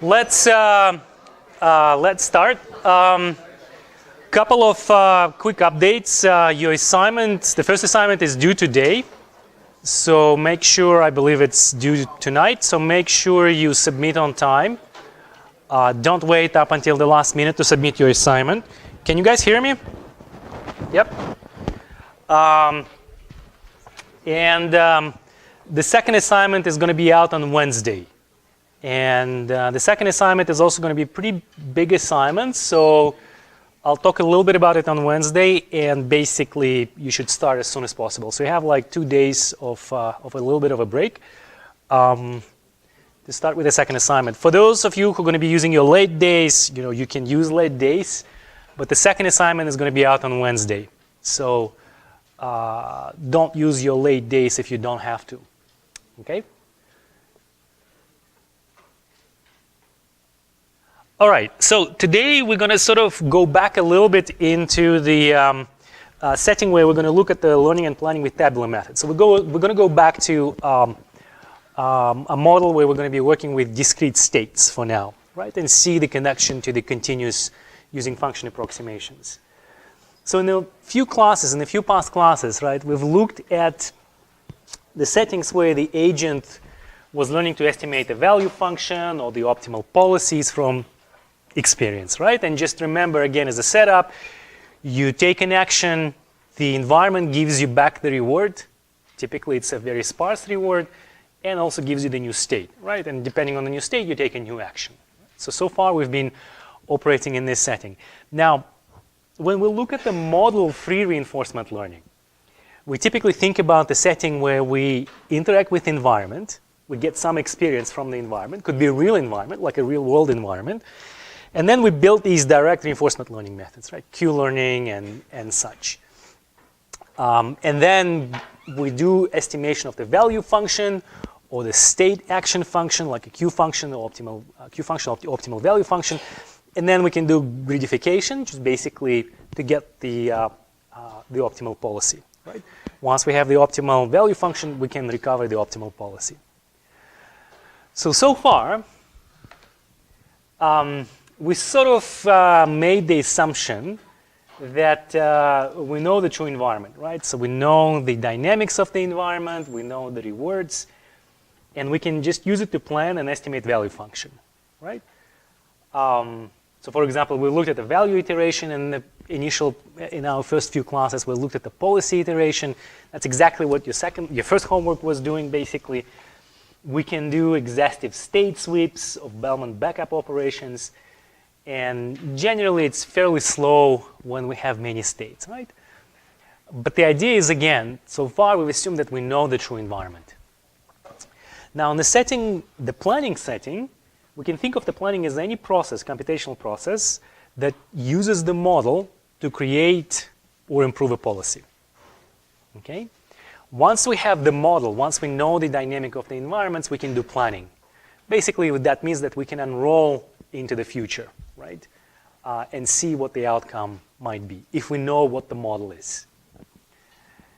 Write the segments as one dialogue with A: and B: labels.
A: Let's start. Couple of quick updates. Your assignment, the first assignment is due today. So make sure, I believe it's due tonight, so make sure you submit on time. Don't wait up until the last minute to submit your assignment. Can you guys hear me? Yep. The second assignment is going to be out on Wednesday. And the second assignment is also going to be a pretty big assignment, so I'll talk a little bit about it on Wednesday, and basically you should start as soon as possible. So you have like 2 days of a little bit of a break to start with the second assignment. For those of you who are going to be using your late days, you can use late days, but the second assignment is going to be out on Wednesday. So don't use your late days if you don't have to, okay? All right, so today we're going to sort of go back a little bit into the setting where we're going to look at the learning and planning with tabular methods. So we're going to go back to a model where we're going to be working with discrete states for now, right? And see the connection to the continuous using function approximations. So in a few past classes, right, we've looked at the settings where the agent was learning to estimate a value function or the optimal policies from experience, right? And just remember, again, as a setup, you take an action, the environment gives you back the reward. Typically, it's a very sparse reward, and also gives you the new state, right? And depending on the new state, you take a new action. So far, we've been operating in this setting. Now, when we look at the model-free reinforcement learning, we typically think about the setting where we interact with the environment, we get some experience from the environment, could be a real environment, like a real-world environment, and then we build these direct reinforcement learning methods, right? Q-learning and such. And then we do estimation of the value function or the state action function, like a Q function or Q function of the optimal value function. And then we can do gridification, just basically to get the optimal policy, right? Once we have the optimal value function, we can recover the optimal policy. So far, we sort of made the assumption that we know the true environment, right? So we know the dynamics of the environment, we know the rewards, and we can just use it to plan and estimate value function, right? So for example, we looked at the value iteration in our first few classes, we looked at the policy iteration. That's exactly what your first homework was doing, basically. We can do exhaustive state sweeps of Bellman backup operations. And generally, it's fairly slow when we have many states, right? But the idea is, again, so far we've assumed that we know the true environment. Now, in the planning setting, we can think of the planning as any process, computational process, that uses the model to create or improve a policy, okay? Once we have the model, once we know the dynamic of the environments, we can do planning. Basically, that means that we can unroll into the future, right? And see what the outcome might be, if we know what the model is.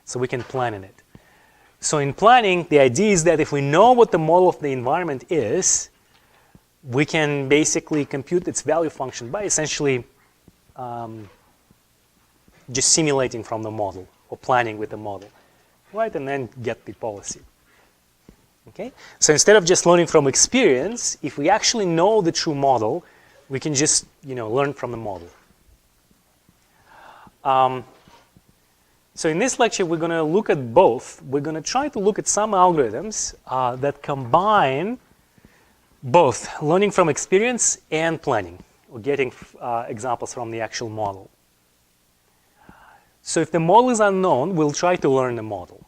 A: So we can plan in it. So in planning, the idea is that if we know what the model of the environment is, we can basically compute its value function by essentially just simulating from the model or planning with the model, right? And then get the policy. Okay? So instead of just learning from experience, if we actually know the true model, we can just learn from the model. So in this lecture, we're going to look at both. We're going to try to look at some algorithms that combine both learning from experience and planning, or getting examples from the actual model. So if the model is unknown, we'll try to learn the model.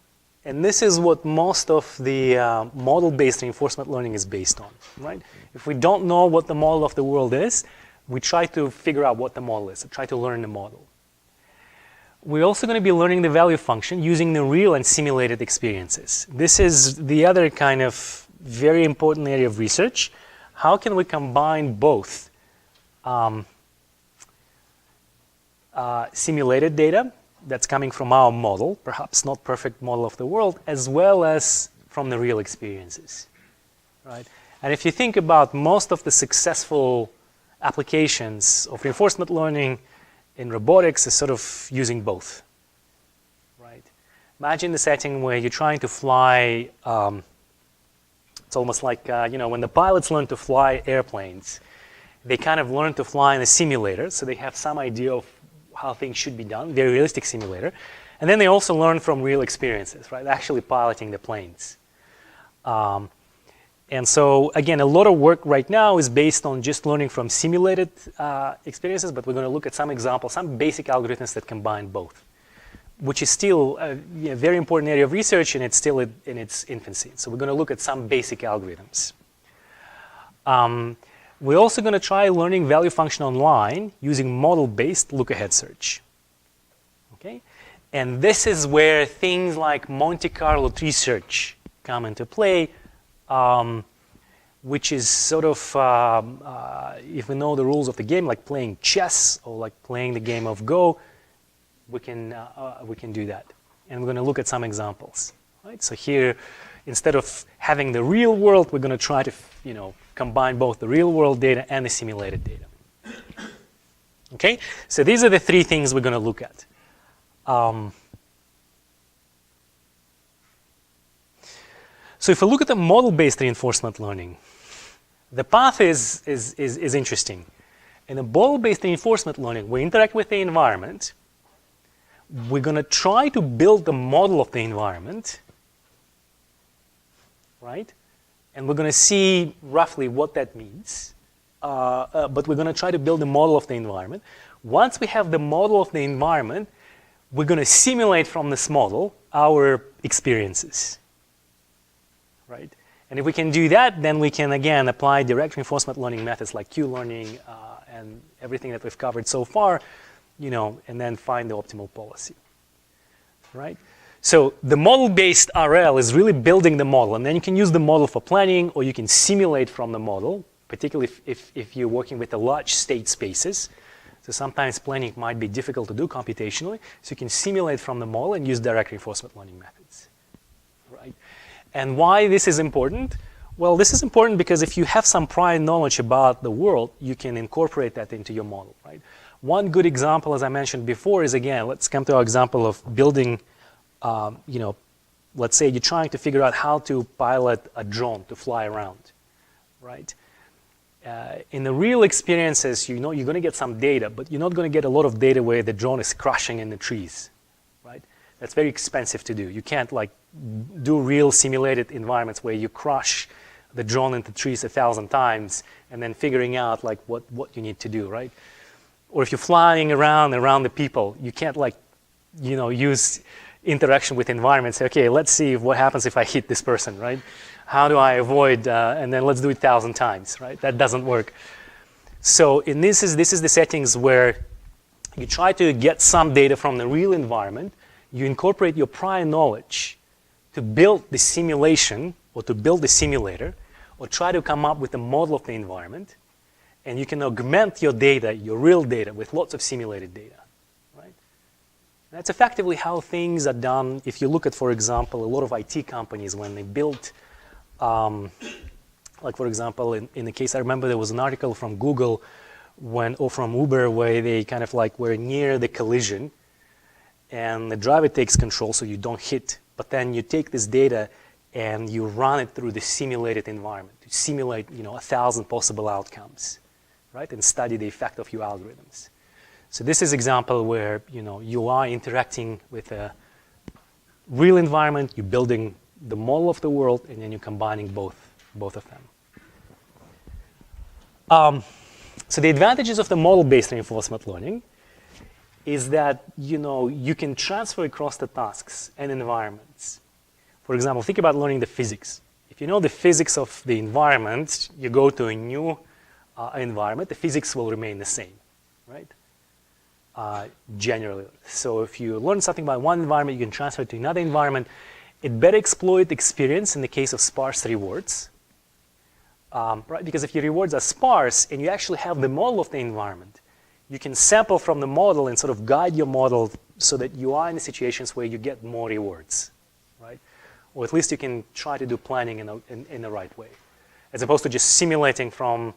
A: And this is what most of the model-based reinforcement learning is based on, right? If we don't know what the model of the world is, we try to figure out what the model is, try to learn the model. We're also going to be learning the value function using the real and simulated experiences. This is the other kind of very important area of research. How can we combine both simulated data that's coming from our model, perhaps not perfect model of the world, as well as from the real experiences, right? And if you think about most of the successful applications of reinforcement learning in robotics is sort of using both, right? Imagine the setting where you're trying to fly, it's almost like, when the pilots learn to fly airplanes, they kind of learn to fly in a simulator, so they have some idea of how things should be done, very realistic simulator. And then they also learn from real experiences, right? Actually piloting the planes. And so, again, a lot of work right now is based on just learning from simulated experiences, but we're going to look at some examples, some basic algorithms that combine both, which is still a very important area of research, and it's still in its infancy. So we're going to look at some basic algorithms. We're also going to try learning value function online using model-based look-ahead search. Okay? And this is where things like Monte Carlo tree search come into play, which is sort of, if we know the rules of the game, like playing chess or like playing the game of Go, we can do that. And we're going to look at some examples. Right? So here, instead of having the real world, we're going to try to, combine both the real world data and the simulated data. Okay? So these are the three things we're going to look at. So if we look at the model-based reinforcement learning, the path is interesting. In the model-based reinforcement learning, we interact with the environment. We're going to try to build the model of the environment, right? And we're going to see roughly what that means. But we're going to try to build a model of the environment. Once we have the model of the environment, we're going to simulate from this model our experiences, right? And if we can do that, then we can, again, apply direct reinforcement learning methods like Q-learning and everything that we've covered so far, and then find the optimal policy, right? So the model-based RL is really building the model, and then you can use the model for planning, or you can simulate from the model, particularly if you're working with the large state spaces. So sometimes planning might be difficult to do computationally, so you can simulate from the model and use direct reinforcement learning methods, right? And why this is important? Well, this is important because if you have some prior knowledge about the world, you can incorporate that into your model, right? One good example, as I mentioned before, is, again, let's come to our example of building, let's say you're trying to figure out how to pilot a drone to fly around, right? In the real experiences, you're going to get some data, but you're not going to get a lot of data where the drone is crashing in the trees, right? That's very expensive to do. You can't do real simulated environments where you crush the drone into trees 1,000 times and then figuring out what you need to do, right? Or if you're flying around the people, you can't use interaction with environment. Say, okay, let's see what happens if I hit this person, right? How do I avoid? And then let's do it 1,000 times, right? That doesn't work. So this is the settings where you try to get some data from the real environment. You incorporate your prior knowledge to build the simulation or to build the simulator or try to come up with a model of the environment. And you can augment your data, your real data, with lots of simulated data, right? That's effectively how things are done. If you look at, for example, a lot of IT companies, when they built, for example, in the case, I remember there was an article from Google or from Uber where they kind of were near the collision and the driver takes control so you don't hit. But then you take this data and you run it through the simulated environment to simulate 1,000 possible outcomes, right? And study the effect of your algorithms. So this is an example where you are interacting with a real environment, you're building the model of the world, and then you're combining both of them. So the advantages of the model-based reinforcement learning is that you can transfer across the tasks and environments. For example, think about learning the physics. If you know the physics of the environment, you go to a new environment, the physics will remain the same, right? Generally. So if you learn something about one environment, you can transfer it to another environment. It better exploit experience in the case of sparse rewards, right? Because if your rewards are sparse and you actually have the model of the environment, you can sample from the model and sort of guide your model so that you are in the situations where you get more rewards, right? Or at least you can try to do planning in the right way. as opposed to just simulating from,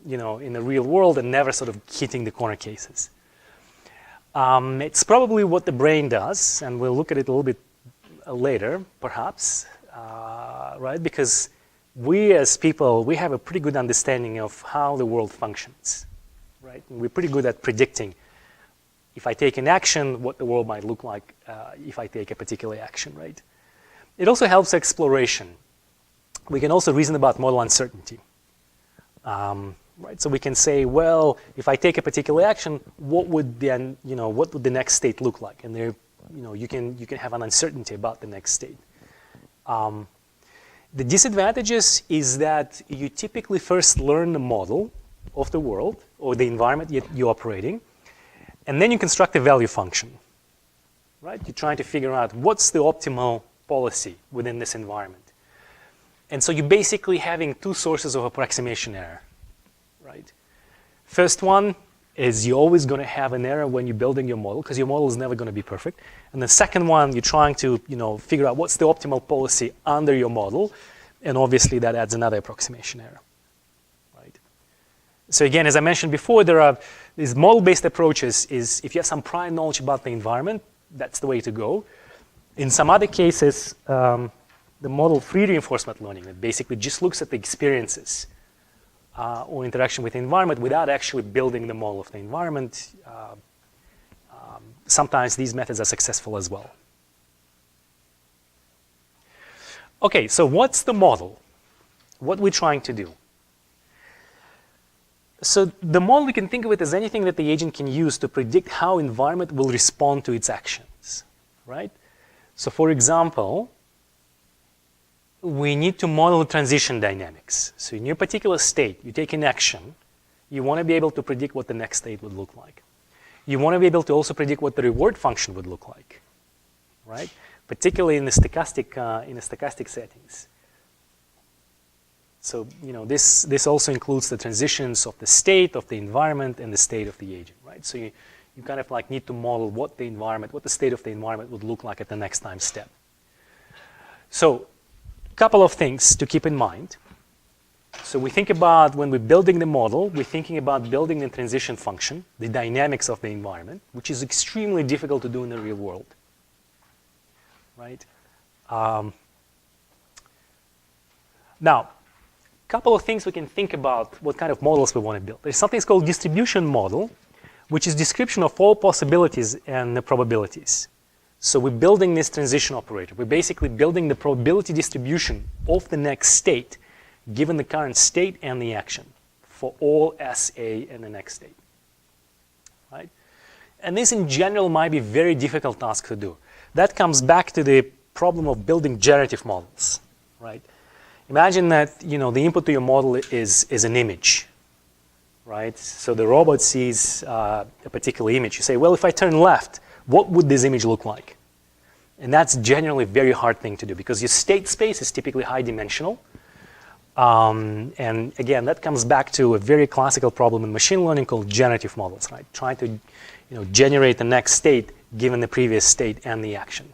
A: in the real world and never sort of hitting the corner cases. It's probably what the brain does, and we'll look at it a little bit later, perhaps, right? Because we as people, we have a pretty good understanding of how the world functions, right? And we're pretty good at predicting if I take an action, what the world might look like if I take a particular action, right? It also helps exploration. We can also reason about model uncertainty, right? So we can say, well, if I take a particular action, what would the next state look like? And there, you can have an uncertainty about the next state. The disadvantages is that you typically first learn the model of the world or the environment you're operating, and then you construct a value function, right? You're trying to figure out what's the optimal policy within this environment. And so you're basically having two sources of approximation error, right? First one is you're always going to have an error when you're building your model because your model is never going to be perfect. And the second one, you're trying to figure out what's the optimal policy under your model, and obviously that adds another approximation error, right? So again, as I mentioned before, there are these model-based approaches. Is if you have some prior knowledge about the environment, that's the way to go. In some other cases, the model-free reinforcement learning that basically just looks at the experiences or interaction with the environment without actually building the model of the environment. Sometimes these methods are successful as well. Okay, so what's the model? What we're trying to do? So the model, you can think of it as anything that the agent can use to predict how environment will respond to its actions, right? So for example, we need to model transition dynamics. So in your particular state, you take an action, you want to be able to predict what the next state would look like. You want to be able to also predict what the reward function would look like, right? Particularly in the stochastic settings. So this also includes the transitions of the state of the environment and the state of the agent, right? So you kind of like need to model what the state of the environment would look like at the next time step. So a couple of things to keep in mind. So we think about when we're building the model, we're thinking about building the transition function, the dynamics of the environment, which is extremely difficult to do in the real world, right? Now, a couple of things we can think about what kind of models we want to build. There's something called distribution model, which is description of all possibilities and the probabilities. So we're building this transition operator. We're basically building the probability distribution of the next state given the current state and the action for all SA in the next state, right? And this in general might be a very difficult task to do. That comes back to the problem of building generative models, right? Imagine that the input to your model is an image, right? So the robot sees a particular image. You say, well, if I turn left, what would this image look like? And that's generally a very hard thing to do because your state space is typically high dimensional. And again, that comes back to a very classical problem in machine learning called generative models, right? Trying to generate the next state given the previous state and the action.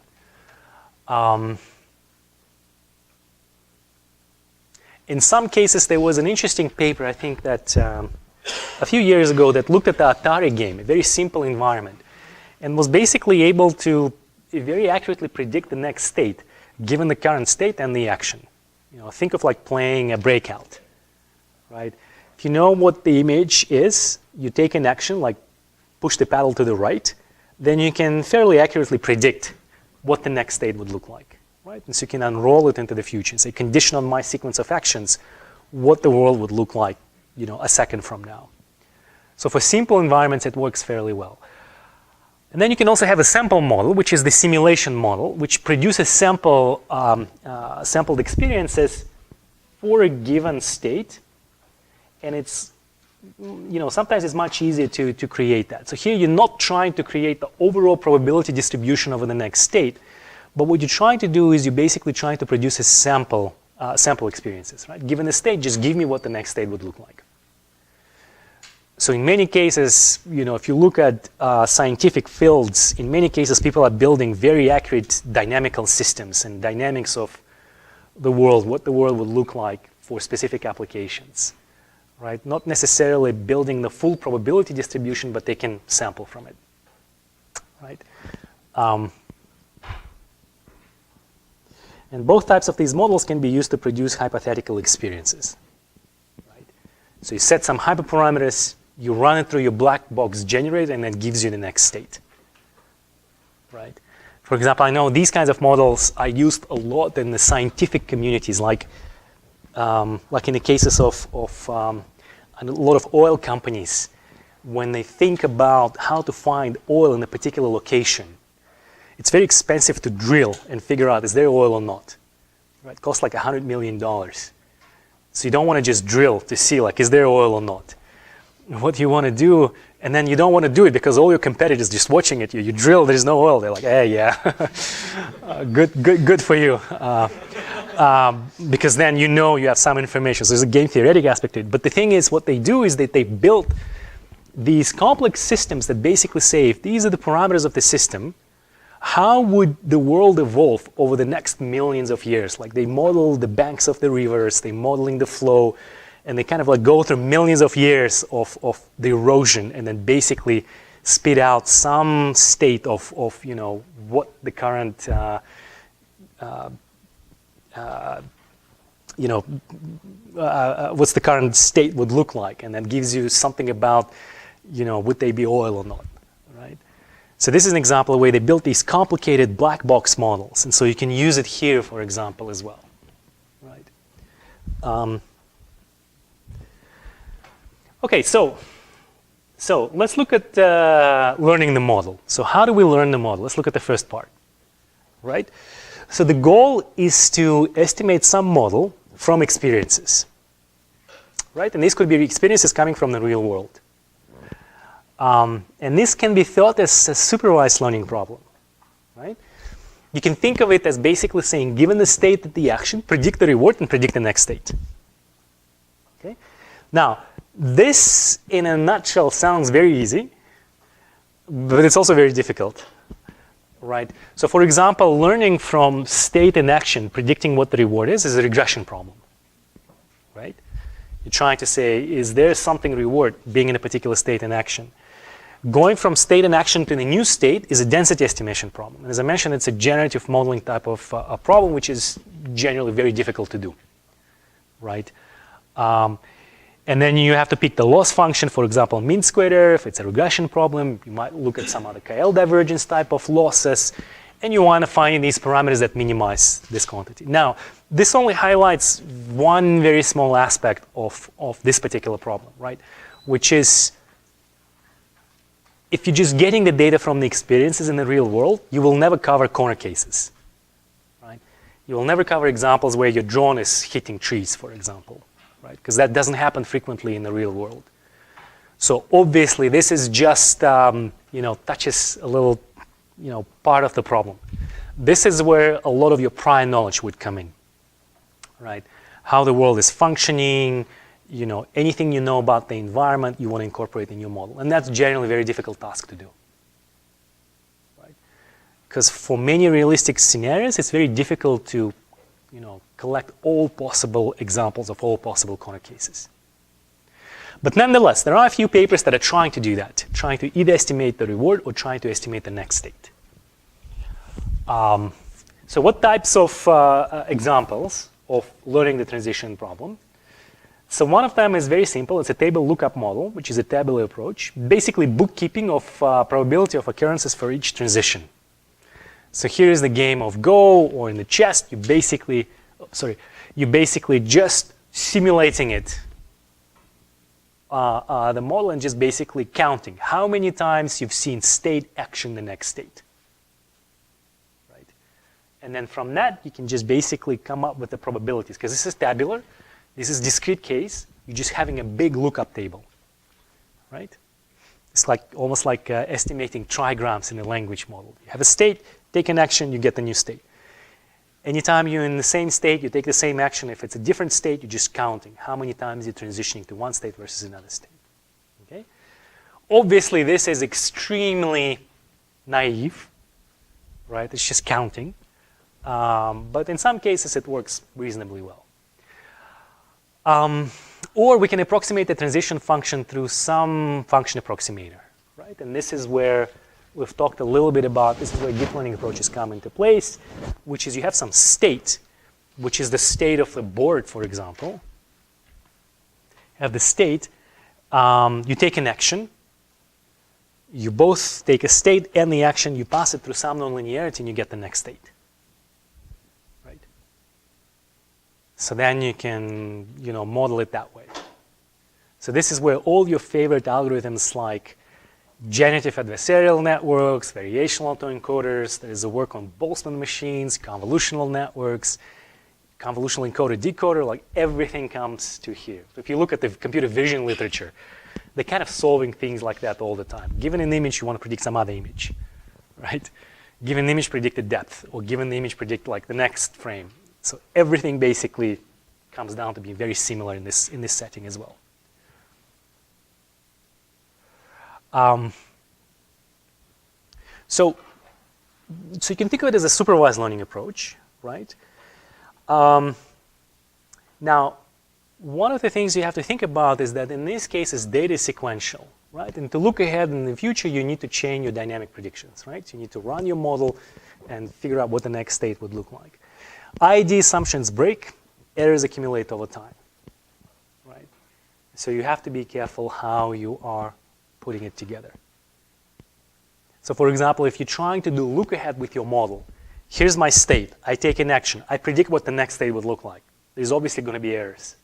A: In some cases, there was an interesting paper, I think that a few years ago, that looked at the Atari game, a very simple environment, and was basically able to very accurately predict the next state given the current state and the action. Think of like playing a breakout, right? If you know what the image is, you take an action like push the paddle to the right, then you can fairly accurately predict what the next state would look like, right? And so you can unroll it into the future and say, condition on my sequence of actions, what the world would look like, a second from now. So for simple environments, it works fairly well. And then you can also have a sample model, which is the simulation model, which produces sampled experiences for a given state. And it's, sometimes it's much easier to create that. So here you're not trying to create the overall probability distribution over the next state, but what you're trying to do is you're basically trying to produce a sample experiences, right? Given a state, just give me what the next state would look like. So in many cases, if you look at scientific fields, in many cases people are building very accurate dynamical systems and dynamics of the world, what the world would look like for specific applications, right? Not necessarily building the full probability distribution, but they can sample from it, right? And both types of these models can be used to produce hypothetical experiences, right? So you set some hyperparameters, you run it through your black box generator, and that gives you the next state, right? For example, I know these kinds of models are used a lot in the scientific communities, like in the cases of a lot of oil companies, when they think about how to find oil in a particular location. It's very expensive to drill and figure out is there oil or not. Right? It costs like $100 million. So you don't want to just drill to see like is there oil or not. What you want to do, and then you don't want to do it because all your competitors just watching it. You drill, there's no oil. They're like, hey, yeah, good for you. Because then you have some information. So there's a game theoretic aspect to it. But the thing is, what they do is that they built these complex systems that basically say, if these are the parameters of the system, how would the world evolve over the next millions of years? Like they model the banks of the rivers, they're modeling the flow, and they kind of like go through millions of years of the erosion and then basically spit out some state of what the current what's the current state would look like, and then gives you something about would they be oil or not, right? So this is an example of where they built these complicated black box models, and so you can use it here, for example, as well, right? Okay, so let's look at learning the model. So how do we learn the model? Let's look at the first part, right? So the goal is to estimate some model from experiences, right? And these could be experiences coming from the real world. And this can be thought as a supervised learning problem, right? You can think of it as basically saying, given the state of the action, predict the reward and predict the next state. Okay? Now, this in a nutshell sounds very easy, but it's also very difficult, right? So for example, learning from state and action, predicting what the reward is a regression problem, right? You're trying to say, is there something reward being in a particular state and action? Going from state and action to the new state is a density estimation problem. And as I mentioned, it's a generative modeling type of a problem, which is generally very difficult to do, right? And then you have to pick the loss function, for example, mean squared error. If it's a regression problem, you might look at some other KL divergence type of losses, and you want to find these parameters that minimize this quantity. Now, this only highlights one very small aspect of this particular problem, right? Which is, if you're just getting the data from the experiences in the real world, you will never cover corner cases, right? You will never cover examples where your drone is hitting trees, for example, right? Because that doesn't happen frequently in the real world. So obviously, this is just, touches a little, part of the problem. This is where a lot of your prior knowledge would come in, right? How the world is functioning, anything you know about the environment, you want to incorporate in your model. And that's generally a very difficult task to do, right? Because for many realistic scenarios, it's very difficult to, collect all possible examples of all possible corner cases. But nonetheless, there are a few papers that are trying to do that, trying to either estimate the reward or trying to estimate the next state. So what types of examples of learning the transition problem? So one of them is very simple. It's a table lookup model, which is a tabular approach, basically bookkeeping of probability of occurrences for each transition. So here is the game of Go, or in the chess, you're basically just simulating it, the model, and just basically counting how many times you've seen state action the next state. Right? And then from that, you can just basically come up with the probabilities, because this is tabular. This is discrete case. You're just having a big lookup table, right? It's like almost like estimating trigrams in a language model. You have a state, take an action, you get the new state. Anytime you're in the same state, you take the same action. If it's a different state, you're just counting how many times you're transitioning to one state versus another state. Okay? Obviously, this is extremely naive, right? It's just counting. But in some cases, it works reasonably well. Or we can approximate the transition function through some function approximator, right? And this is where we've talked a little bit about, this is where deep learning approaches come into place, which is you have some state, which is the state of the board, for example. You have the state, you take an action, you both take a state and the action, you pass it through some nonlinearity and you get the next state. Right? So then you can, model it that way. So this is where all your favorite algorithms like generative adversarial networks, variational autoencoders, there is a work on Boltzmann machines, convolutional networks, convolutional encoder-decoder, like everything comes to here. So if you look at the computer vision literature, they're kind of solving things like that all the time. Given an image, you want to predict some other image, right? Given an image, predict the depth, or given the image, predict like the next frame. So everything basically comes down to being very similar in this setting as well. So you can think of it as a supervised learning approach, right? Now, one of the things you have to think about is that in these cases, data is sequential, right? And to look ahead in the future, you need to change your dynamic predictions, right? You need to run your model and figure out what the next state would look like. ID assumptions break, errors accumulate over time, right? So you have to be careful how you are putting it together. So for example, if you're trying to do look ahead with your model, here's my state, I take an action, I predict what the next state would look like. There's obviously going to be errors.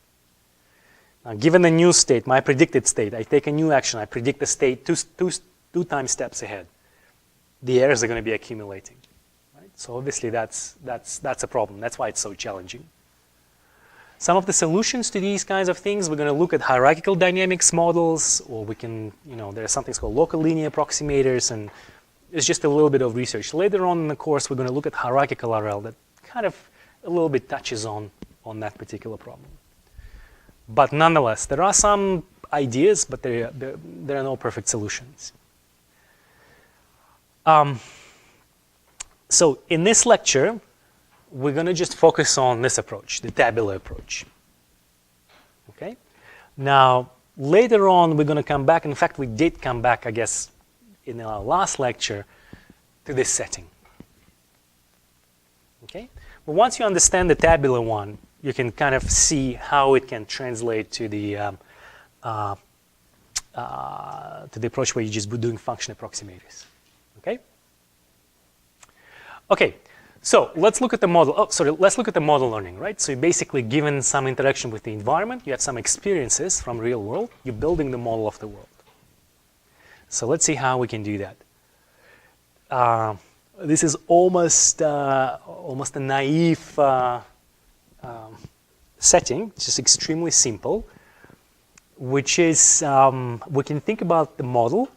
A: Now, given the new state, my predicted state, I take a new action, I predict the state two time steps ahead. The errors are going to be accumulating. Right? So obviously that's a problem. That's why it's so challenging. Some of the solutions to these kinds of things, we're going to look at hierarchical dynamics models, or we can, there are some things called local linear approximators, and it's just a little bit of research. Later on in the course, we're going to look at hierarchical RL that kind of a little bit touches on that particular problem. But nonetheless, there are some ideas, but there are no perfect solutions. So in this lecture, we're going to just focus on this approach, the tabular approach. Okay? Now, later on, we're going to come back. In fact, we did come back, I guess, in our last lecture, to this setting. Okay? But once you understand the tabular one, you can kind of see how it can translate to the approach where you're just doing function approximators. Okay? Okay. So let's look at the model. Let's look at the model learning, right? So you're basically given some interaction with the environment, you have some experiences from real world, you're building the model of the world. So let's see how we can do that. This is almost a naive setting, just extremely simple, which is we can think about the model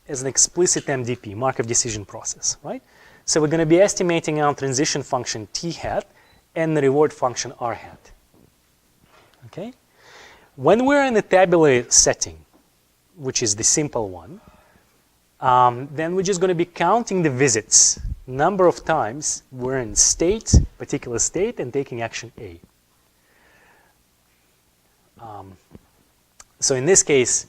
A: as an explicit MDP, Markov decision process, right? So we're going to be estimating our transition function t hat and the reward function r hat. Okay? When we're in the tabular setting, which is the simple one, then we're just going to be counting the visits, number of times we're in state, particular state, and taking action A. So in this case,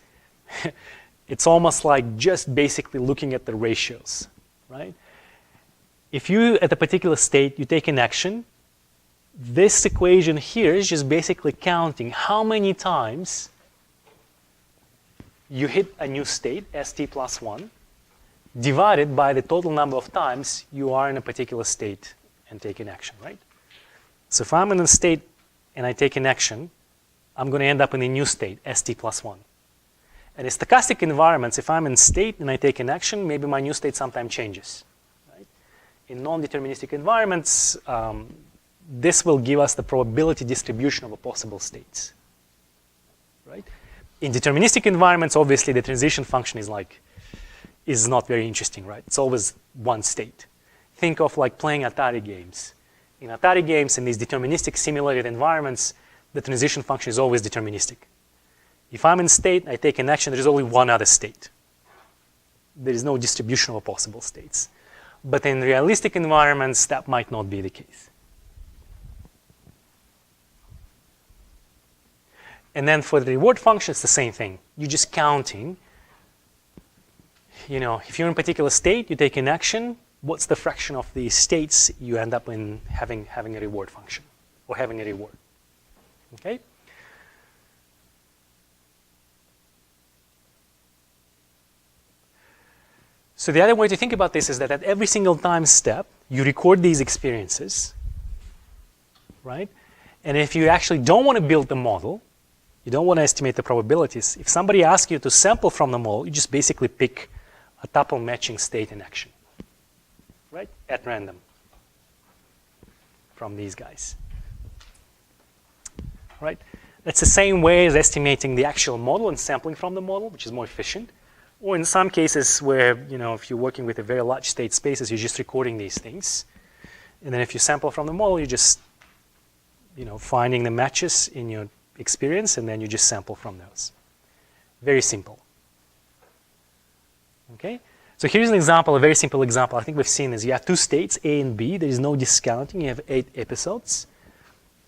A: it's almost like just basically looking at the ratios, right? If you, at a particular state, you take an action, this equation here is just basically counting how many times you hit a new state, st plus 1, divided by the total number of times you are in a particular state and take an action, right? So if I'm in a state and I take an action, I'm going to end up in a new state, st plus 1. And in stochastic environments, if I'm in state and I take an action, maybe my new state sometimes changes. In non-deterministic environments, this will give us the probability distribution of the possible states, right? In deterministic environments, obviously, the transition function is not very interesting, right? It's always one state. Think of like playing Atari games. In Atari games, in these deterministic simulated environments, the transition function is always deterministic. If I'm in state, I take an action, there is only one other state. There is no distribution of possible states. But in realistic environments, that might not be the case. And then for the reward function, it's the same thing. You're just counting. If you're in a particular state, you take an action. What's the fraction of the states you end up in having a reward function or having a reward? Okay. So the other way to think about this is that at every single time step, you record these experiences, right? And if you actually don't want to build the model, you don't want to estimate the probabilities, if somebody asks you to sample from the model, you just basically pick a tuple matching state in action, right? At random from these guys, right? That's the same way as estimating the actual model and sampling from the model, which is more efficient. Or in some cases where, if you're working with a very large state spaces, you're just recording these things. And then if you sample from the model, you're just, finding the matches in your experience, and then you just sample from those. Very simple. Okay? So here's an example, a very simple example. I think we've seen this. You have two states, A and B. There is no discounting. You have 8 episodes.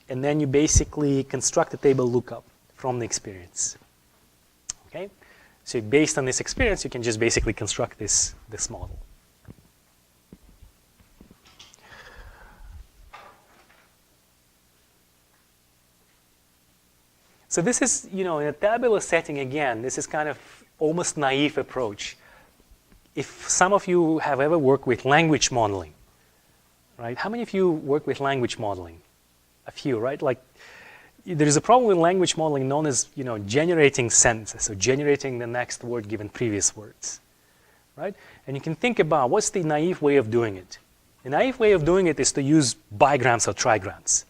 A: And then you basically construct a table lookup from the experience. Okay? So based on this experience, you can just basically construct this model. So this is, in a tabular setting, again, this is kind of almost naive approach. If some of you have ever worked with language modeling, right? How many of you work with language modeling? A few, right? Like, there is a problem with language modeling known as, generating sentences, so generating the next word given previous words, right? And you can think about what's the naive way of doing it. The naive way of doing it is to use bigrams or trigrams,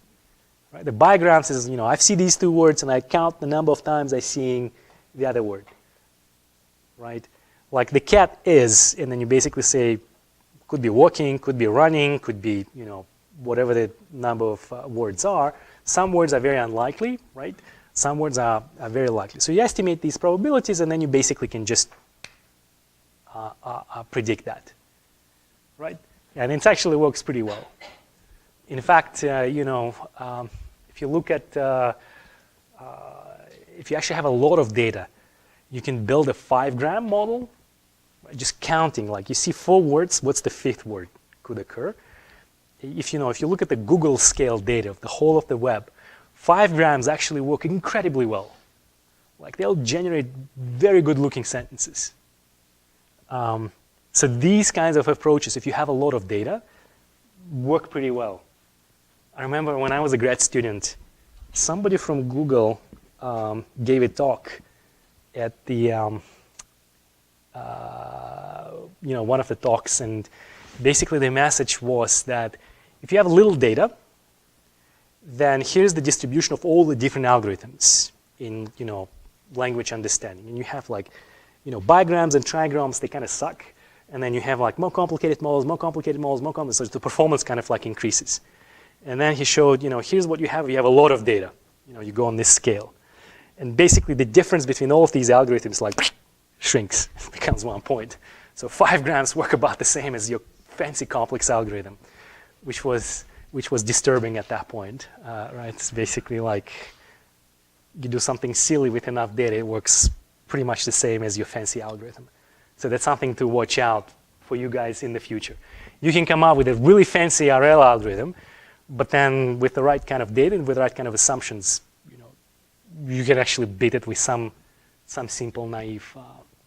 A: right? The bigrams is, I see these two words and I count the number of times I'm seeing the other word, right? Like the cat is, and then you basically say, could be walking, could be running, could be, whatever the number of words are. Some words are very unlikely, right? Some words are very likely. So you estimate these probabilities, and then you basically can just predict that, right? And it actually works pretty well. In fact, if you look at, if you actually have a lot of data, you can build a 5-gram model, right? Just counting, like you see 4 words, what's the 5th word could occur? If you look at the Google scale data of the whole of the web, 5 grams actually work incredibly well. Like they'll generate very good looking sentences. So these kinds of approaches, if you have a lot of data, work pretty well. I remember when I was a grad student, somebody from Google gave a talk at the, one of the talks, and basically the message was that if you have little data, then here's the distribution of all the different algorithms in, language understanding. And you have bigrams and trigrams, they kind of suck. And then you have more complicated models, more complicated models, more complicated, so the performance kind of increases. And then he showed, here's what you have a lot of data. You go on this scale. And basically the difference between all of these algorithms shrinks, it becomes 1 point. So 5 grams work about the same as your fancy complex algorithm, which was disturbing at that point, right? It's basically like you do something silly with enough data, it works pretty much the same as your fancy algorithm. So that's something to watch out for you guys in the future. You can come up with a really fancy RL algorithm, but then with the right kind of data and with the right kind of assumptions, you can actually beat it with some simple naive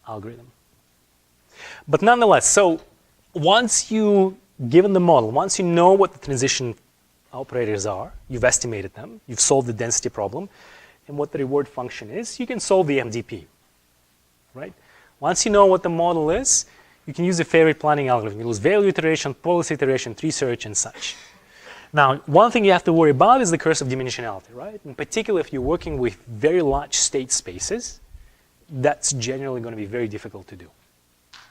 A: algorithm. But nonetheless, so once you given the model, once you know what the transition operators are, you've estimated them, you've solved the density problem, and what the reward function is, you can solve the MDP, right? Once you know what the model is, you can use the favorite planning algorithm. You use value iteration, policy iteration, tree search, and such. Now, one thing you have to worry about is the curse of dimensionality, right? In particular, if you're working with very large state spaces, that's generally going to be very difficult to do,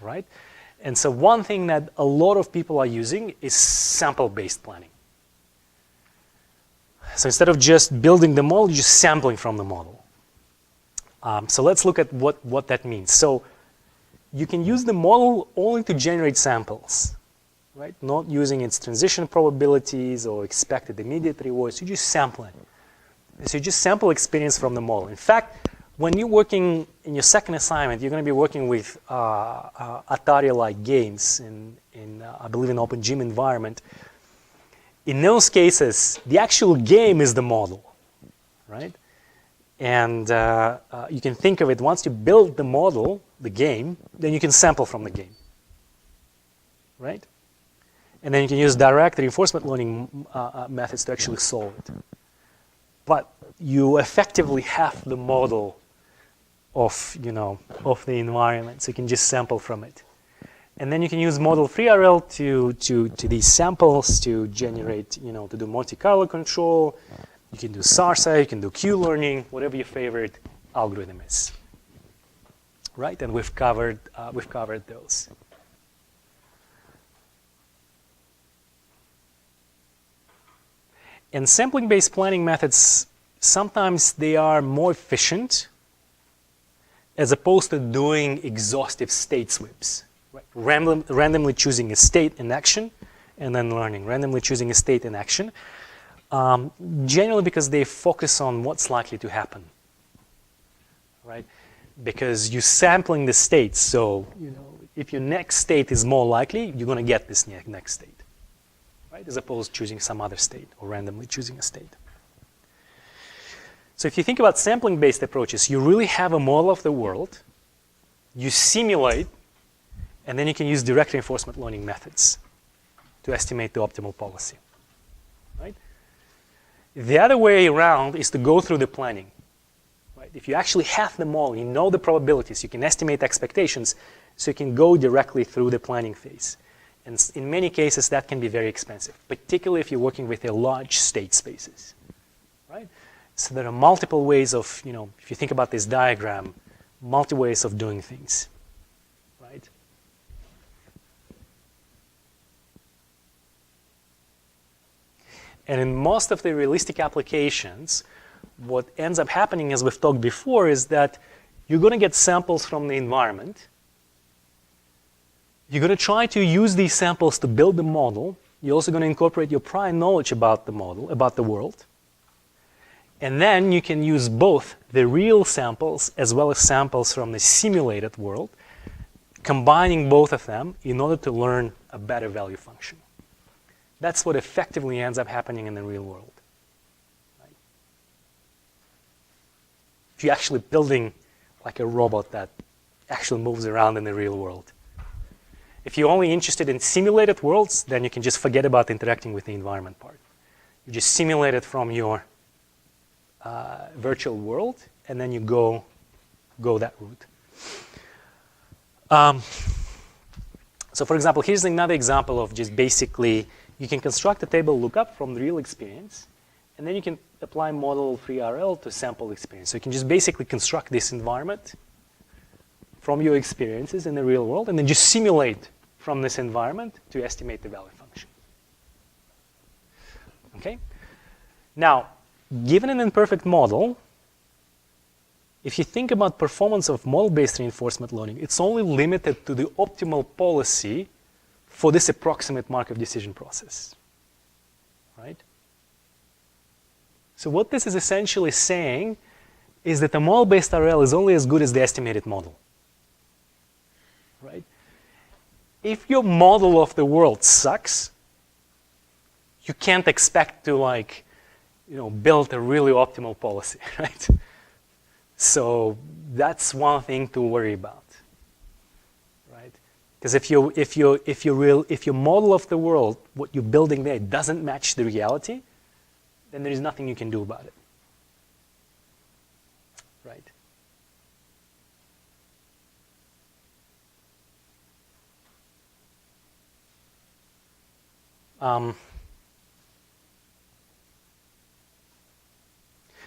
A: right? And so one thing that a lot of people are using is sample-based planning. So instead of just building the model, you're just sampling from the model. So let's look at what that means. So you can use the model only to generate samples, right? Not using its transition probabilities or expected immediate rewards. You just sample it. So you just sample experience from the model. In fact, when you're working in your second assignment, you're going to be working with Atari-like games in I believe, an OpenGym environment. In those cases, the actual game is the model, right? And you can think of it, once you build the model, the game, then you can sample from the game, right? And then you can use direct reinforcement learning methods to actually solve it. But you effectively have the model of, of the environment, so you can just sample from it. And then you can use model free RL to these samples to generate, to do Monte Carlo control. You can do SARSA, you can do Q-learning, whatever your favorite algorithm is, right? And we've covered those. And sampling-based planning methods, sometimes they are more efficient as opposed to doing exhaustive state sweeps. Right? Randomly choosing a state in action and then learning. Randomly choosing a state in action. Generally because they focus on what's likely to happen. Right? Because you're sampling the states, so if your next state is more likely, you're going to get this next state. Right? As opposed to choosing some other state or randomly choosing a state. So if you think about sampling-based approaches, you really have a model of the world, you simulate, and then you can use direct reinforcement learning methods to estimate the optimal policy. Right? The other way around is to go through the planning. Right? If you actually have the model, you know the probabilities, you can estimate expectations, so you can go directly through the planning phase. And in many cases, that can be very expensive, particularly if you're working with a large state spaces. Right? So there are multiple ways of, if you think about this diagram, multiple ways of doing things. Right? And in most of the realistic applications, what ends up happening, as we've talked before, is that you're going to get samples from the environment. You're going to try to use these samples to build the model. You're also going to incorporate your prior knowledge about the model, about the world. And then you can use both the real samples as well as samples from the simulated world, combining both of them in order to learn a better value function. That's what effectively ends up happening in the real world. Right? If you're actually building like a robot that actually moves around in the real world. If you're only interested in simulated worlds, then you can just forget about interacting with the environment part. You just simulate it from your virtual world, and then you go that route. So for example, here's another example of just basically, you can construct a table lookup from the real experience, and then you can apply model free RL to sample experience. So you can just basically construct this environment from your experiences in the real world, and then just simulate from this environment to estimate the value function. Okay? Now, given an imperfect model, if you think about performance of model-based reinforcement learning, it's only limited to the optimal policy for this approximate Markov decision process. Right? So what this is essentially saying is that the model-based RL is only as good as the estimated model. Right? If your model of the world sucks, you can't expect to build a really optimal policy, right? So that's one thing to worry about, right? Because if your model of the world, what you're building there, doesn't match the reality, then there is nothing you can do about it, right?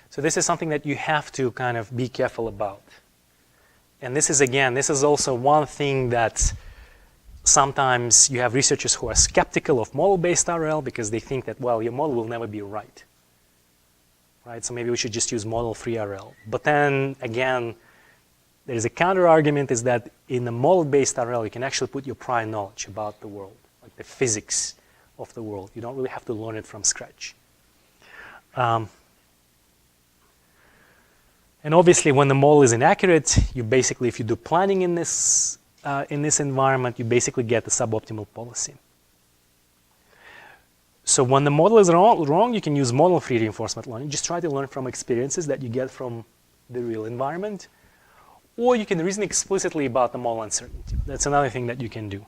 A: So this is something that you have to kind of be careful about. And this is also one thing that sometimes you have researchers who are skeptical of model-based RL because they think that, well, your model will never be right. Right? So maybe we should just use model-free RL. But then again, there is a counter-argument is that in the model-based RL, you can actually put your prior knowledge about the world, like the physics of the world. You don't really have to learn it from scratch. And obviously, when the model is inaccurate, you basically, if you do planning in this environment, you basically get the suboptimal policy. So when the model is wrong, you can use model-free reinforcement learning. Just try to learn from experiences that you get from the real environment. Or you can reason explicitly about the model uncertainty. That's another thing that you can do,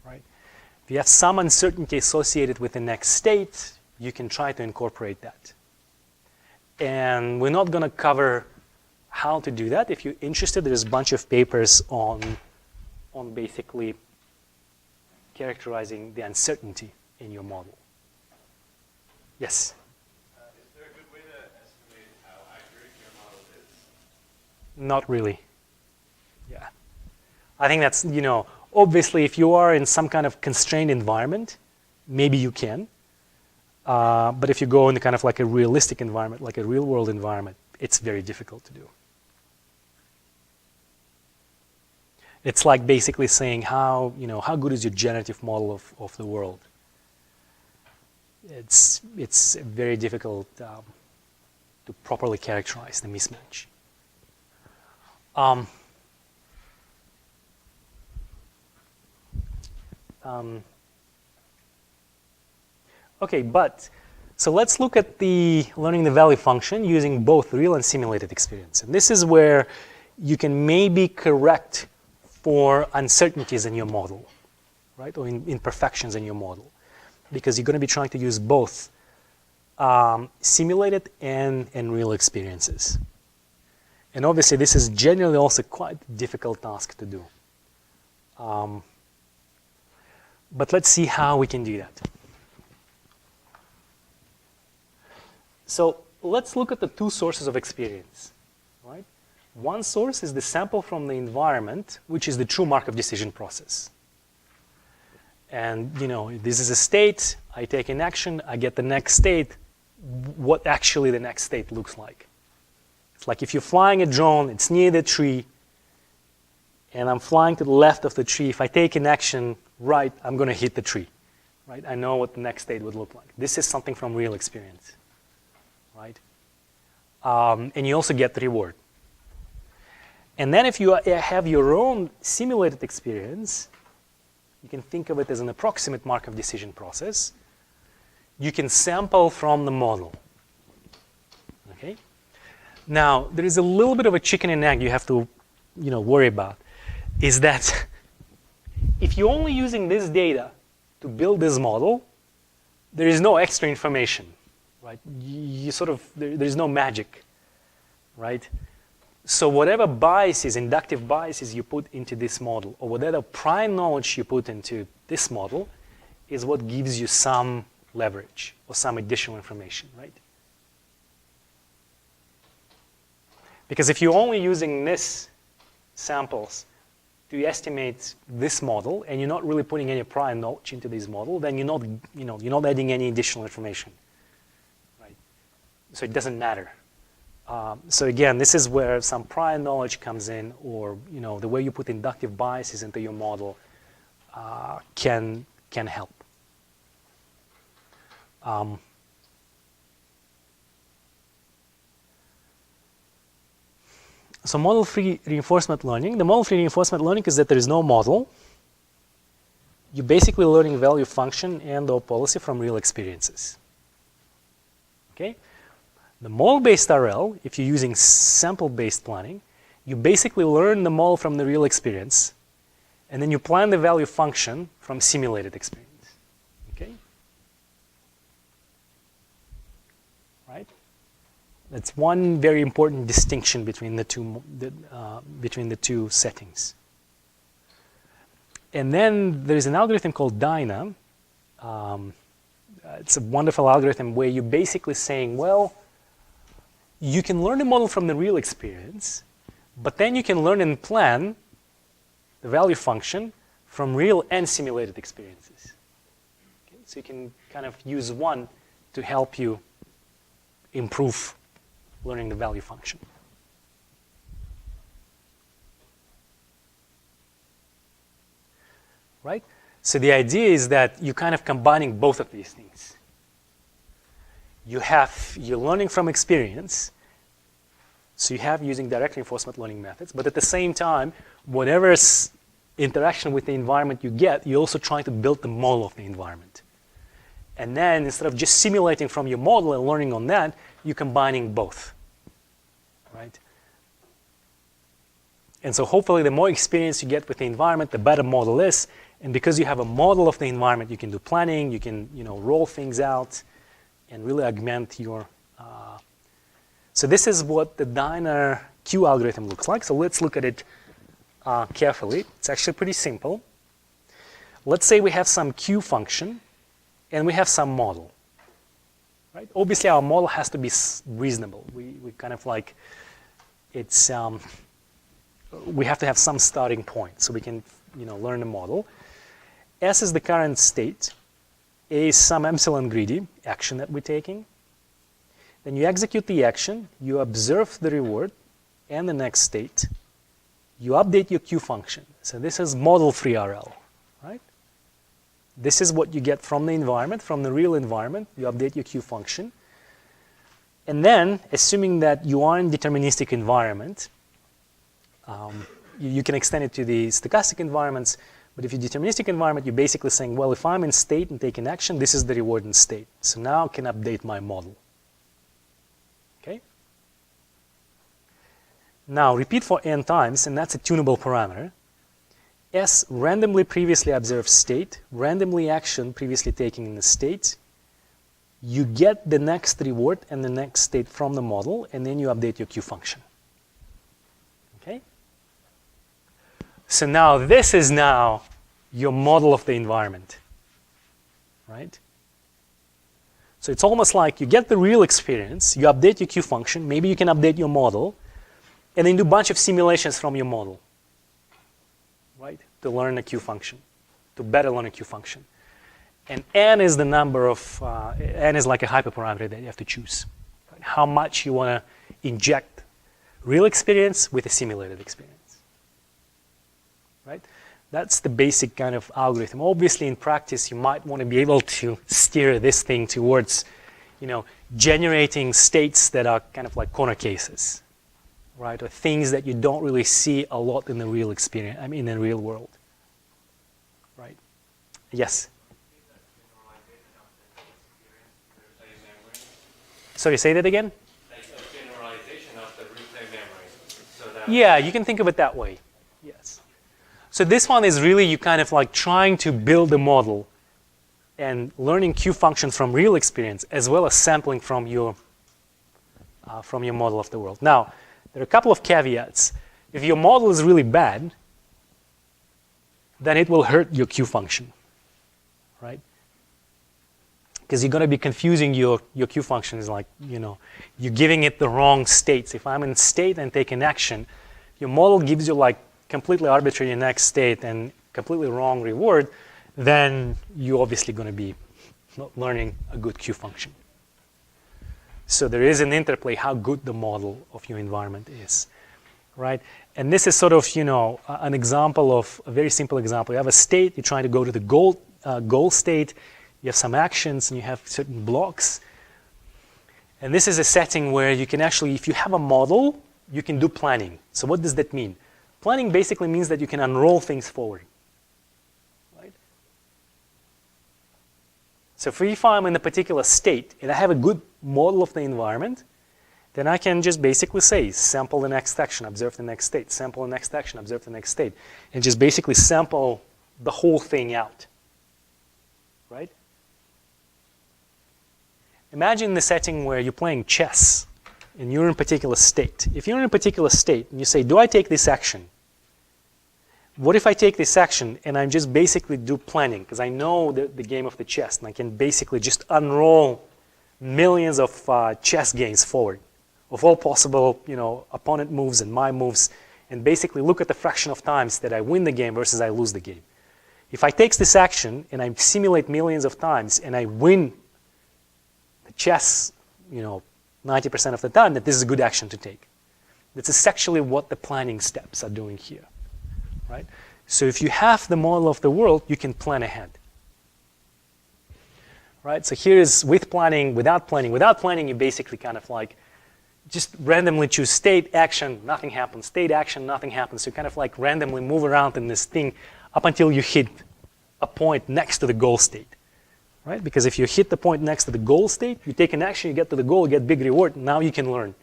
A: right? If you have some uncertainty associated with the next state, you can try to incorporate that. And we're not going to cover how to do that. If you're interested, there's a bunch of papers on basically characterizing the uncertainty in your model. Yes?
B: Is there a good way to estimate how accurate your model is?
A: Not really. Yeah. I think that's, obviously if you are in some kind of constrained environment, maybe you can. But if you go into kind of like a realistic environment, like a real world environment, it's very difficult to do. It's like basically saying how good is your generative model of the world? It's very difficult to properly characterize the mismatch. Okay, so let's look at the learning the value function using both real and simulated experience. And this is where you can maybe correct for uncertainties in your model, right? Or imperfections in your model. Because you're going to be trying to use both simulated and real experiences. And obviously, this is generally also quite a difficult task to do. But let's see how we can do that. So let's look at the two sources of experience, right? One source is the sample from the environment, which is the true Markov decision process. And this is a state, I take an action, I get the next state, what actually the next state looks like. It's like if you're flying a drone, it's near the tree, and I'm flying to the left of the tree. If I take an action right, I'm going to hit the tree, right? I know what the next state would look like. This is something from real experience, right? And you also get the reward. And then if you have your own simulated experience, you can think of it as an approximate Markov decision process. You can sample from the model. Okay? Now, there is a little bit of a chicken and egg you have to worry about, is that if you're only using this data to build this model, there is no extra information, right? There's no magic, right? So whatever biases, inductive biases you put into this model, or whatever prior knowledge you put into this model, is what gives you some leverage or some additional information, right? Because if you're only using this samples to estimate this model, and you're not really putting any prior knowledge into this model, then you're not adding any additional information, right? So it doesn't matter. So again, this is where some prior knowledge comes in, or the way you put inductive biases into your model can help. So model-free reinforcement learning. The model-free reinforcement learning is that there is no model. You're basically learning value function and/or policy from real experiences. Okay. The model-based RL, if you're using sample-based planning, you basically learn the model from the real experience, and then you plan the value function from simulated experience. Okay? Right? That's one very important distinction between the two settings. And then there's an algorithm called DINA. It's a wonderful algorithm where you're basically saying, well, you can learn a model from the real experience, but then you can learn and plan the value function from real and simulated experiences. Okay? So you can kind of use one to help you improve learning the value function. Right? So the idea is that you're kind of combining both of these things. You're learning from experience, So you have using direct reinforcement learning methods, but at the same time, whatever interaction with the environment you get, you're also trying to build the model of the environment. And then instead of just simulating from your model and learning on that, you're combining both, right? And so hopefully the more experience you get with the environment, the better model is. And because you have a model of the environment, you can do planning, you can roll things out and really augment your... So this is what the Diner Q algorithm looks like. So let's look at it carefully. It's actually pretty simple. Let's say we have some Q function and we have some model. Right? Obviously, our model has to be reasonable. We kind of like, it's, we have to have some starting point so we can learn the model. S is the current state. A is some epsilon greedy action that we're taking. Then you execute the action, you observe the reward and the next state. You update your Q function. So this is model 3RL, right? This is what you get from the environment, from the real environment. You update your Q function. And then, assuming that you are in deterministic environment, you can extend it to the stochastic environments. But if you're deterministic environment, you're basically saying, well, if I'm in state and taking action, this is the reward in state. So now I can update my model. Okay? Now repeat for n times, and that's a tunable parameter. S, randomly previously observed state, randomly action previously taken in the state. You get the next reward and the next state from the model, and then you update your Q function. Okay? So now this is now your model of the environment, right? So it's almost like you get the real experience, you update your Q function, maybe you can update your model, and then do a bunch of simulations from your model, right? To learn a Q function, to better learn a Q function. And n is the number of, n is like a hyperparameter that you have to choose. Right? How much you want to inject real experience with a simulated experience, right? That's the basic kind of algorithm. Obviously, in practice, you might want to be able to steer this thing towards, generating states that are kind of like corner cases, right? Or things that you don't really see a lot in the real experience, in the real world, right? Yes? Sorry, say that again?
B: Like a generalization of the replay memory. So that
A: Yeah, you can think of it that way. Yes. So this one is really you kind of like trying to build a model and learning Q functions from real experience as well as sampling from your model of the world. Now, there are a couple of caveats. If your model is really bad, then it will hurt your Q function, right? Because you're going to be confusing your Q function is like, you're giving it the wrong states. If I'm in state and take an action, your model gives you like completely arbitrary next state and completely wrong reward, then you're obviously going to be not learning a good Q function. So there is an interplay how good the model of your environment is, right? And this is sort of, an example of, a very simple example. You have a state, you're trying to go to the goal state, you have some actions and you have certain blocks. And this is a setting where you can actually, if you have a model, you can do planning. So what does that mean? Planning basically means that you can unroll things forward, right? So if I'm in a particular state and I have a good model of the environment, then I can just basically say, sample the next action, observe the next state, sample the next action, observe the next state, and just basically sample the whole thing out, right? Imagine the setting where you're playing chess and you're in a particular state. If you're in a particular state and you say, do I take this action? What if I take this action and I just basically do planning? Because I know the game of the chess and I can basically just unroll millions of chess games forward of all possible opponent moves and my moves and basically look at the fraction of times that I win the game versus I lose the game. If I take this action and I simulate millions of times and I win the chess, 90% of the time, that this is a good action to take. This is actually what the planning steps are doing here, right? So if you have the model of the world, you can plan ahead, right? So here is with planning, without planning. Without planning, you basically kind of like, just randomly choose state, action, nothing happens, state, action, nothing happens. So you kind of like randomly move around in this thing up until you hit a point next to the goal state, right? Because if you hit the point next to the goal state, you take an action, you get to the goal, you get big reward, now you can learn.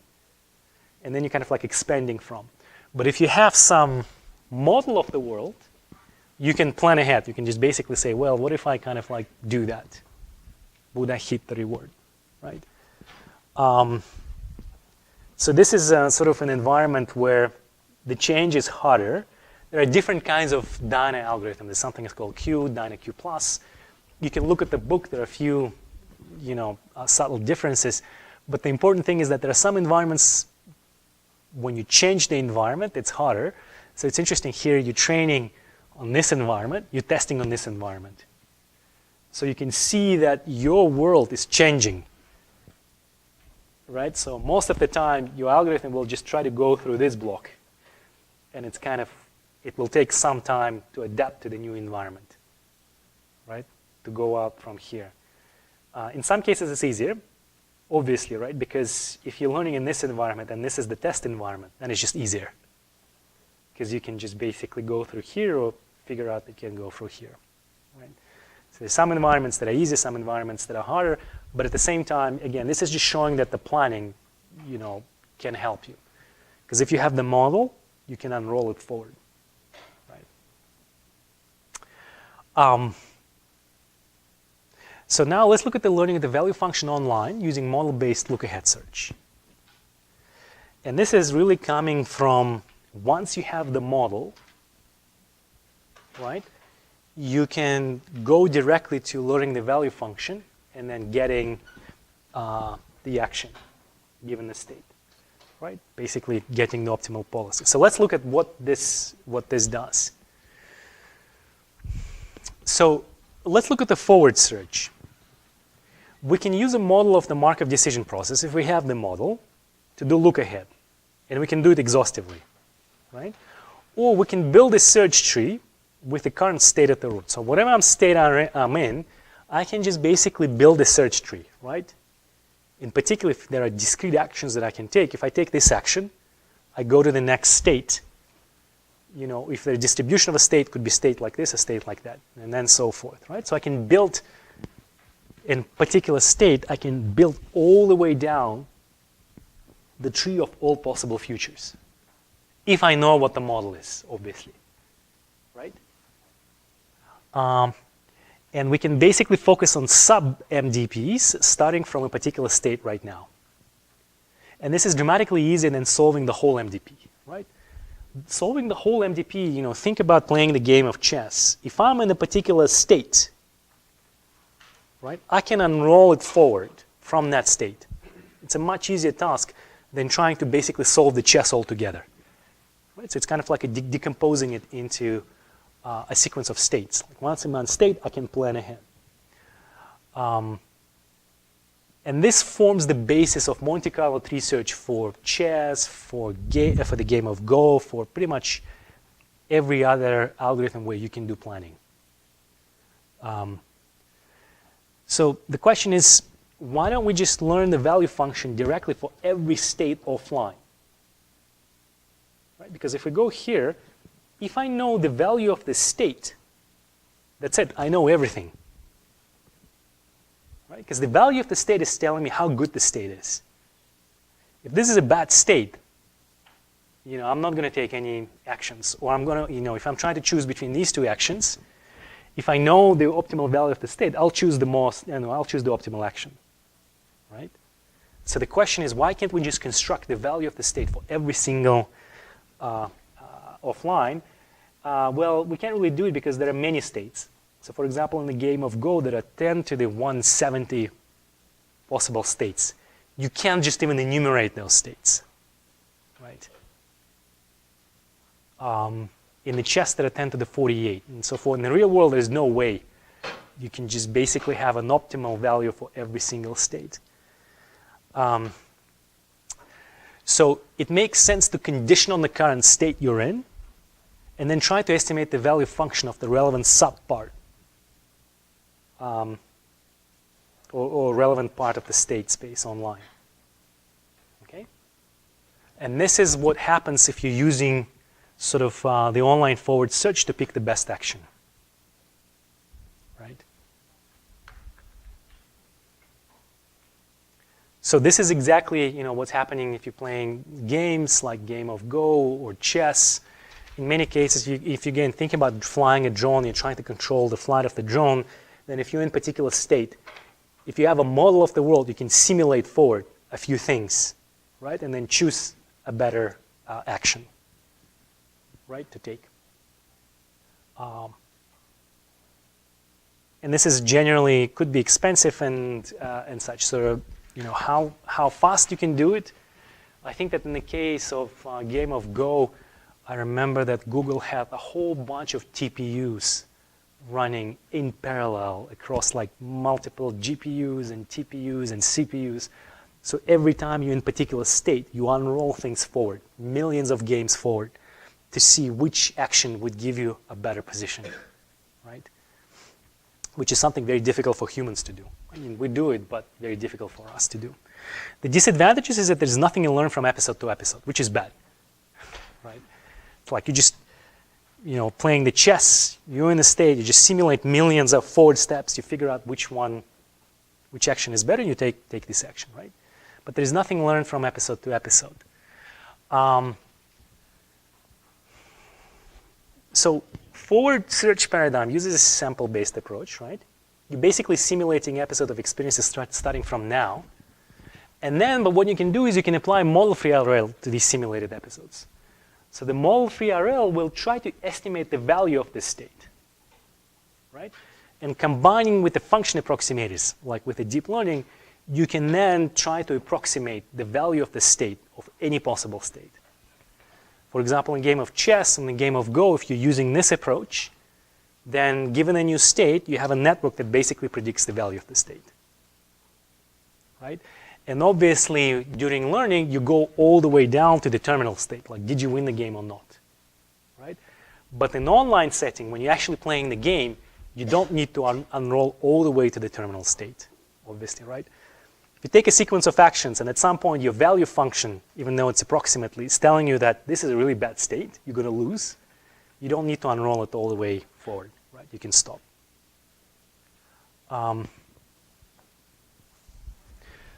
A: And then you're kind of like expanding from. But if you have some model of the world, you can plan ahead. You can just basically say, well, what if I kind of like do that? Would I hit the reward, right? So this is sort of an environment where the change is harder. There are different kinds of Dyna algorithms. There's something that's called Q, Dyna Q+. You can look at the book. There are a few, subtle differences. But the important thing is that there are some environments, when you change the environment, it's harder. So it's interesting here, you're training on this environment, you're testing on this environment. So you can see that your world is changing, right? So most of the time, your algorithm will just try to go through this block. And it's kind of, it will take some time to adapt to the new environment, right? To go out from here. In some cases, it's easier, obviously, right? Because if you're learning in this environment and this is the test environment, then it's just easier. Because you can just basically go through here or figure out that you can go through here, right? So there's some environments that are easy, some environments that are harder, but at the same time, again, this is just showing that the planning, can help you. Because if you have the model, you can unroll it forward, right? So now let's look at the learning of the value function online using model-based look-ahead search. And this is really coming from once you have the model, right, you can go directly to learning the value function and then getting the action given the state, right? Basically getting the optimal policy. So let's look at what this does. So let's look at the forward search. We can use a model of the Markov decision process if we have the model to do look ahead, and we can do it exhaustively, right? Or we can build a search tree with the current state at the root. So whatever state I'm in, I can just basically build a search tree, right? In particular, if there are discrete actions that I can take, if I take this action, I go to the next state. If the distribution of a state could be state like this, a state like that, and then so forth, right? So I can build, in particular state, I can build all the way down the tree of all possible futures. If I know what the model is, obviously, right? And we can basically focus on sub-MDPs starting from a particular state right now. And this is dramatically easier than solving the whole MDP, right? Solving the whole MDP, think about playing the game of chess. If I'm in a particular state, right, I can unroll it forward from that state. It's a much easier task than trying to basically solve the chess altogether. Right? So it's kind of like decomposing it into a sequence of states. Like once I'm on state, I can plan ahead. And this forms the basis of Monte Carlo tree search for chess, for the game of Go, for pretty much every other algorithm where you can do planning. So the question is, why don't we just learn the value function directly for every state offline? Right? Because if we go here, if I know the value of the state, that's it, I know everything. Right? Because the value of the state is telling me how good the state is. If this is a bad state, I'm not going to take any actions. Or I'm going to, if I'm trying to choose between these two actions, if I know the optimal value of the state, I'll choose the I'll choose the optimal action, right? So the question is, why can't we just construct the value of the state for every single offline? Well, we can't really do it because there are many states. So for example, in the game of Go, there are 10 to the 170 possible states. You can't just even enumerate those states, right? In the chess, there are 10 to the 48. And so in the real world, there's no way you can just basically have an optimal value for every single state. So it makes sense to condition on the current state you're in, and then try to estimate the value function of the relevant subpart, or relevant part of the state space online. Okay? And this is what happens if you're using sort of the online forward search to pick the best action, right? So this is exactly what's happening if you're playing games like game of Go or chess. In many cases, if you again think about flying a drone, you're trying to control the flight of the drone, then if you're in a particular state, if you have a model of the world, you can simulate forward a few things, right? And then choose a better action, right, to take. And this is generally could be expensive and such. So how fast you can do it. I think that in the case of game of Go, I remember that Google had a whole bunch of TPUs running in parallel across like multiple GPUs and TPUs and CPUs. So every time you're in a particular state, you unroll things forward, millions of games forward, to see which action would give you a better position, right? Which is something very difficult for humans to do. I mean, we do it, but very difficult for us to do. The disadvantages is that there's nothing you learn from episode to episode, which is bad, right? It's like you just, playing the chess, you're in the state, you just simulate millions of forward steps, you figure out which action is better, and you take this action, right? But there's nothing learned from episode to episode. So forward search paradigm uses a sample-based approach, right? You're basically simulating episode of experiences starting from now. And then, but what you can do is you can apply model-free RL to these simulated episodes. So the model-free RL will try to estimate the value of this state, right? And combining with the function approximators, like with the deep learning, you can then try to approximate the value of the state of any possible state. For example, in game of chess and in game of Go, if you're using this approach, then given a new state, you have a network that basically predicts the value of the state, right? And obviously, during learning, you go all the way down to the terminal state, like did you win the game or not, right? But in online setting, when you're actually playing the game, you don't need to unroll all the way to the terminal state, obviously, right? If you take a sequence of actions and at some point your value function, even though it's approximately, is telling you that this is a really bad state, you're going to lose, you don't need to unroll it all the way forward, right? You can stop.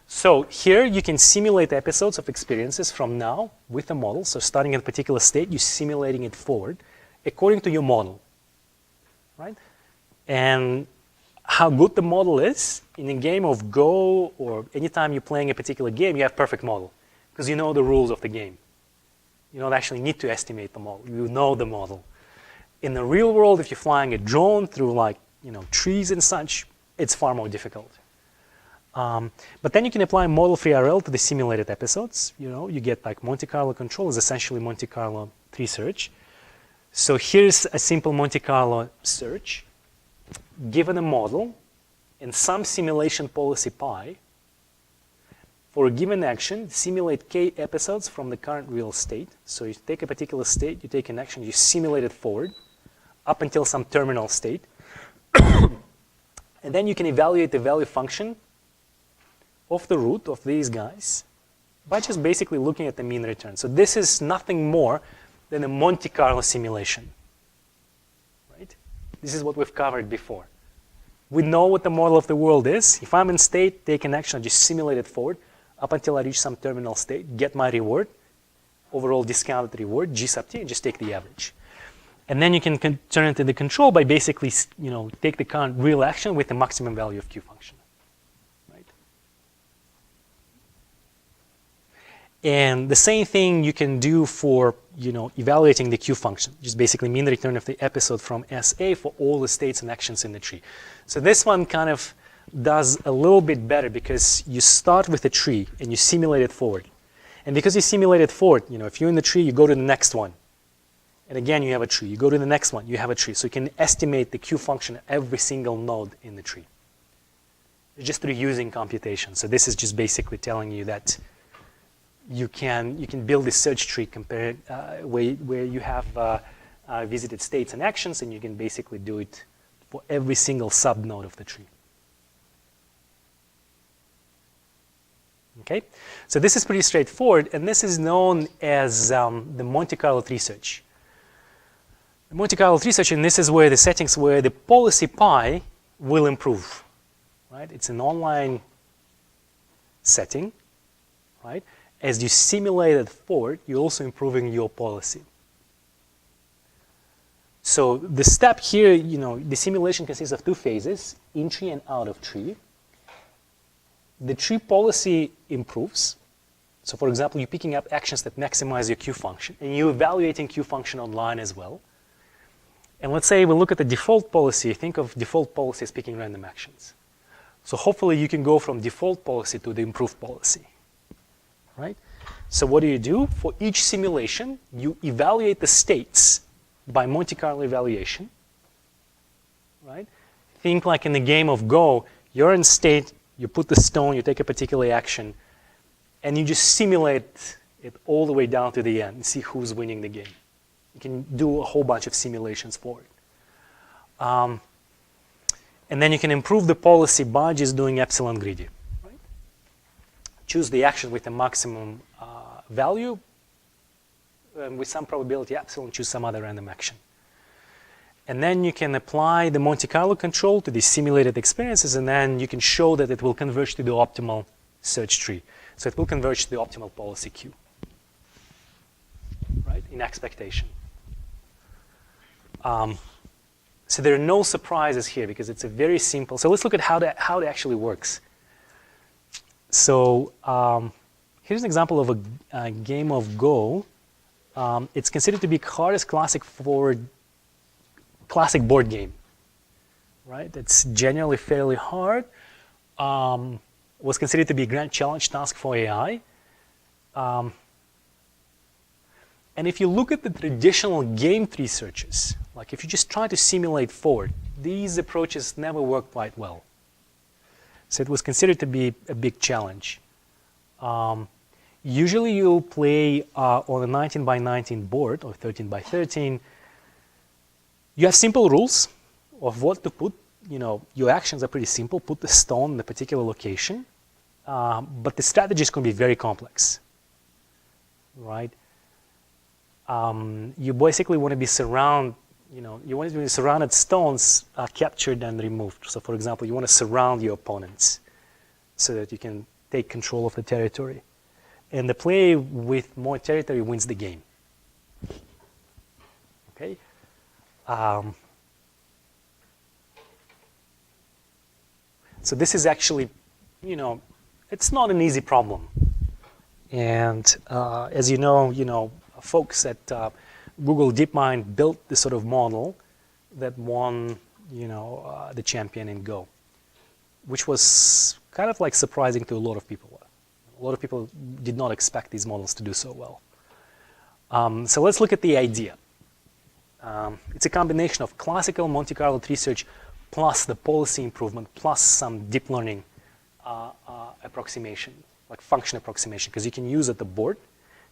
A: So here you can simulate episodes of experiences from now with a model. So starting at a particular state, you're simulating it forward according to your model, right? And how good the model is in a game of Go or anytime you're playing a particular game, you have perfect model because you know the rules of the game. You don't actually need to estimate the model. You know the model. In the real world, if you're flying a drone through trees and such, it's far more difficult. But then you can apply model-free RL to the simulated episodes. You get like Monte Carlo control is essentially Monte Carlo tree search. So here's a simple Monte Carlo search. Given a model and some simulation policy pi, for a given action, simulate k episodes from the current real state. So you take a particular state, you take an action, you simulate it forward up until some terminal state. And then you can evaluate the value function of the root of these guys by just basically looking at the mean return. So this is nothing more than a Monte Carlo simulation, right? This is what we've covered before. We know what the model of the world is. If I'm in state, take an action, I just simulate it forward up until I reach some terminal state, get my reward, overall discounted reward, G sub t, and just take the average. And then you can turn it into control by basically, take the current real action with the maximum value of Q function, right? And the same thing you can do for, evaluating the Q function, just basically mean the return of the episode from SA for all the states and actions in the tree. So this one kind of does a little bit better because you start with a tree and you simulate it forward. And because you simulate it forward, if you're in the tree, you go to the next one. And again, you have a tree. You go to the next one, you have a tree. So you can estimate the Q function at every single node in the tree. It's just reusing computation. So this is just basically telling you that you can build a search tree where you have visited states and actions, and you can basically do it for every single sub node of the tree. Okay, so this is pretty straightforward, and this is known as the Monte Carlo tree-search. The Monte Carlo tree-search, and this is where the settings where the policy pi will improve. Right, it's an online setting. Right, as you simulate it forward, you're also improving your policy. So the step here, the simulation consists of two phases: in tree and out of tree. The tree policy improves. So for example, you're picking up actions that maximize your Q function, and you're evaluating Q function online as well. And let's say we look at the default policy. Think of default policy as picking random actions. So hopefully you can go from default policy to the improved policy. Right? So what do? For each simulation, you evaluate the states by Monte Carlo evaluation. Right? Think like in the game of Go, you're in state, you put the stone, you take a particular action, and you just simulate it all the way down to the end and see who's winning the game. You can do a whole bunch of simulations for it. And then you can improve the policy by just doing epsilon greedy. Right? Choose the action with the maximum value, and with some probability epsilon, choose some other random action. And then you can apply the Monte Carlo control to the simulated experiences, and then you can show that it will converge to the optimal search tree. So it will converge to the optimal policy queue, right, in expectation. So there are no surprises here because it's a very simple. So let's look at how it actually works. So here's an example of a game of Go. It's considered to be hardest classic board game, right? It's generally fairly hard. Was considered to be a grand challenge task for AI. And if you look at the traditional game tree searches, like if you just try to simulate forward, these approaches never work quite well. So it was considered to be a big challenge. Usually you'll play on a 19 by 19 board or 13 by 13. You have simple rules of what to put. Your actions are pretty simple. Put the stone in a particular location. But the strategies can be very complex, right? You basically want to be surrounded stones are captured and removed. So for example, you want to surround your opponents so that you can take control of the territory. And the player with more territory wins the game. Okay? So this is actually, it's not an easy problem. And as you know, folks at Google DeepMind built this sort of model that won, the champion in Go, which was kind of like surprising to a lot of people. A lot of people did not expect these models to do so well. So let's look at the idea. It's a combination of classical Monte Carlo tree search plus the policy improvement plus some deep learning approximation, like function approximation, because you can use at the board.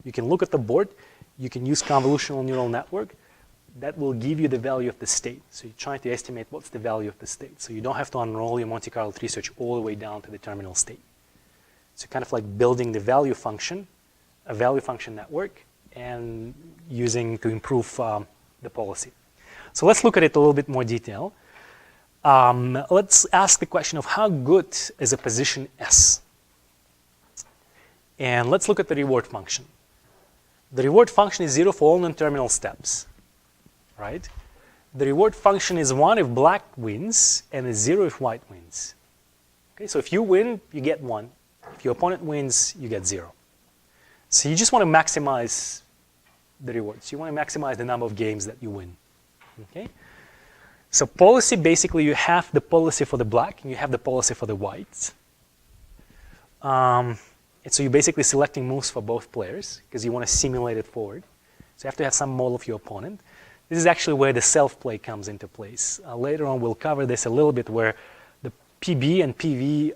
A: You can look at the board. You can use convolutional neural network. That will give you the value of the state. So you're trying to estimate what's the value of the state. So you don't have to unroll your Monte Carlo tree search all the way down to the terminal state. So kind of like building the value function, a value function network, and using to improve the policy. So let's look at it a little bit more detail. Let's ask the question of how good is a position S? And let's look at the reward function. The reward function is 0 for all non-terminal steps, right? The reward function is 1 if black wins and is 0 if white wins. Okay, so if you win, you get 1. If your opponent wins, you get 0. So you just want to maximize the rewards. You want to maximize the number of games that you win. Okay? So policy, basically, you have the policy for the black and you have the policy for the white. And so you're basically selecting moves for both players because you want to simulate it forward. So you have to have some model of your opponent. This is actually where the self-play comes into place. Later on, we'll cover this a little bit where the PB and PV,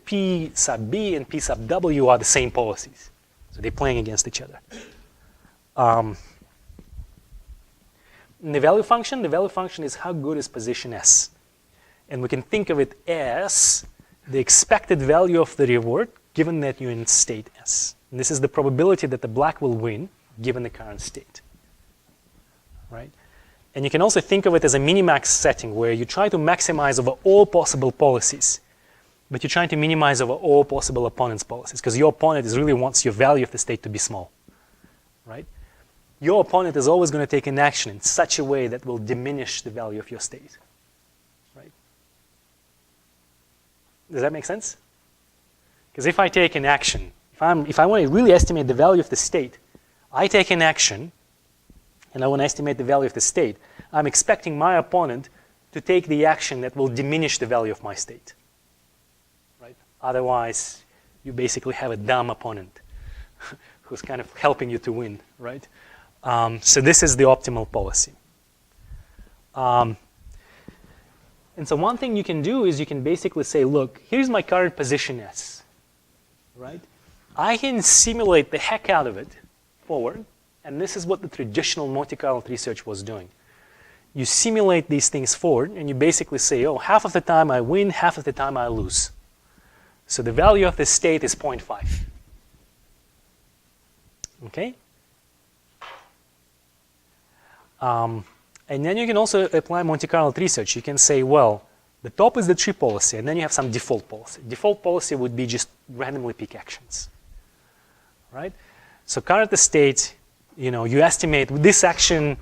A: P sub B and P sub W are the same policies. So they're playing against each other. The value function is how good is position S. And we can think of it as the expected value of the reward given that you're in state S. And this is the probability that the black will win given the current state, right? And you can also think of it as a minimax setting where you try to maximize over all possible policies, but you're trying to minimize over all possible opponent's policies because your opponent really wants your value of the state to be small, right? Your opponent is always going to take an action in such a way that will diminish the value of your state, right? Does that make sense? Because if I take an action, if I want to really estimate the value of the state, I take an action and I want to estimate the value of the state, I'm expecting my opponent to take the action that will diminish the value of my state, right? Otherwise, you basically have a dumb opponent who's kind of helping you to win, right? So this is the optimal policy. And so one thing you can do is you can basically say, look, here's my current position S, right? I can simulate the heck out of it forward, and this is what the traditional Monte Carlo research was doing. You simulate these things forward, and you basically say, oh, half of the time I win, half of the time I lose. So the value of the state is 0.5. Okay? And then you can also apply Monte Carlo research. You can say, well, the top is the tree policy, and then you have some default policy. Default policy would be just randomly pick actions, right? So current state, you estimate with this action,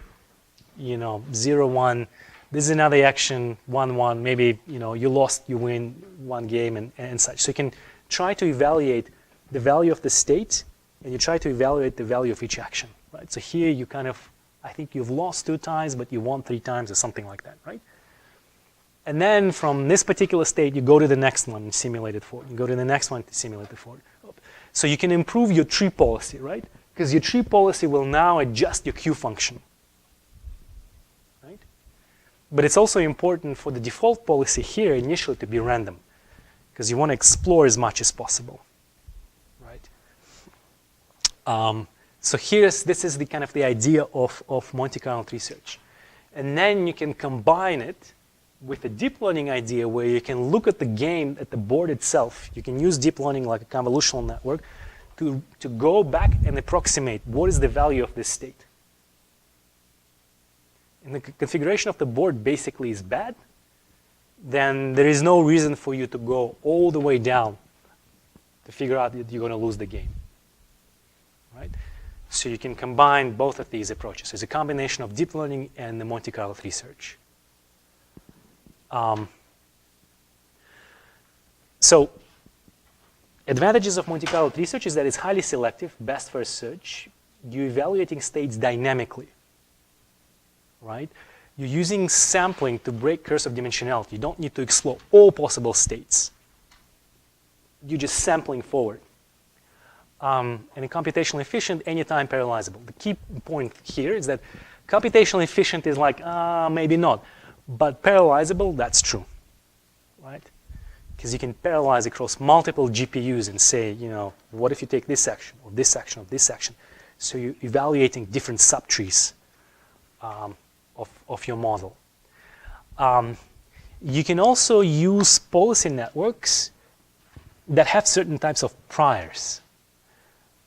A: 0, 1. This is another action, 1, 1. Maybe, you lost, you win one game and such. So you can try to evaluate the value of the state, and you try to evaluate the value of each action, right? So here you kind of, I think you've lost 2 times, but you won 3 times or something like that, right? And then from this particular state, you go to the next one and simulate it forward. You go to the next one to simulate it forward. So you can improve your tree policy, right? Because your tree policy will now adjust your Q function, right? But it's also important for the default policy here initially to be random because you want to explore as much as possible, right? So this is the kind of the idea of Monte Carlo research. And then you can combine it with a deep learning idea where you can look at the game, at the board itself. You can use deep learning like a convolutional network to go back and approximate what is the value of this state. And the configuration of the board basically is bad, then there is no reason for you to go all the way down to figure out that you're going to lose the game, right? So you can combine both of these approaches. It's a combination of deep learning and the Monte Carlo research. So advantages of Monte Carlo research is that it's highly selective, best first search. You're evaluating states dynamically, right? You're using sampling to break curse of dimensionality. You don't need to explore all possible states. You're just sampling forward. And computationally efficient, anytime parallelizable. The key point here is that computationally efficient is like, maybe not. But parallelizable, that's true, right? Because you can parallelize across multiple GPUs and say, what if you take this action, or this action, or this action? So you're evaluating different subtrees of your model. You can also use policy networks that have certain types of priors,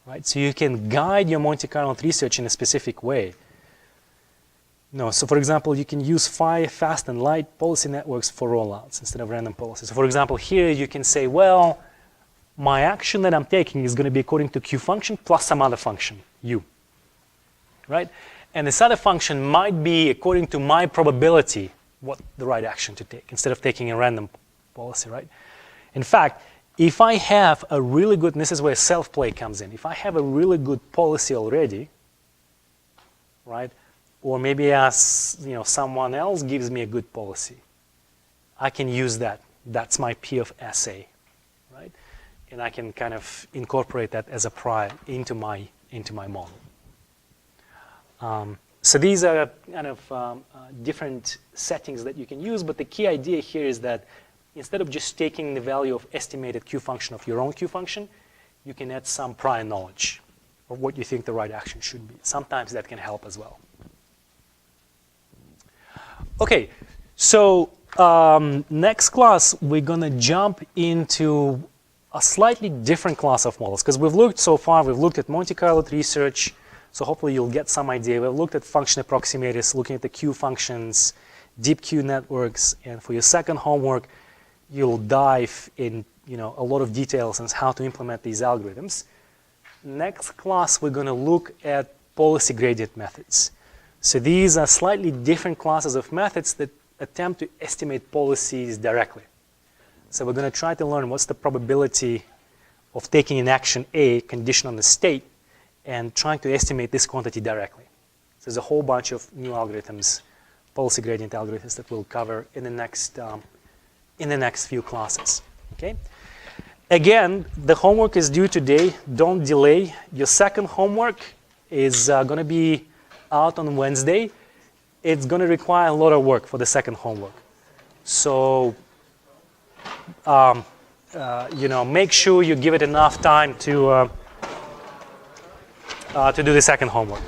A: right? So you can guide your Monte Carlo research in a specific way. So for example, you can use fast and light policy networks for rollouts instead of random policies. So for example, here you can say, well, my action that I'm taking is going to be according to Q function plus some other function, U, right? And this other function might be according to my probability what the right action to take instead of taking a random policy, right? In fact, if I have a really good, and this is where self-play comes in, if I have a really good policy already, right? Or maybe someone else gives me a good policy, I can use that. That's my P of SA, right? And I can kind of incorporate that as a prior into my model. So these are kind of different settings that you can use, but the key idea here is that instead of just taking the value of estimated Q function of your own Q function, you can add some prior knowledge of what you think the right action should be. Sometimes that can help as well. Okay, so next class we're gonna jump into a slightly different class of models, because we've looked so far, we've looked at Monte Carlo research, so hopefully you'll get some idea. We've looked at function approximators, looking at the Q functions, deep Q networks, and for your second homework, you'll dive in a lot of details on how to implement these algorithms. Next class, we're going to look at policy gradient methods. So these are slightly different classes of methods that attempt to estimate policies directly. So we're going to try to learn what's the probability of taking an action A conditioned on the state and trying to estimate this quantity directly. So there's a whole bunch of new algorithms, policy gradient algorithms, that we'll cover in the next few classes. Okay. Again, the homework is due today. Don't delay. Your second homework is going to be out on Wednesday. It's going to require a lot of work for the second homework. So, make sure you give it enough time to do the second homework.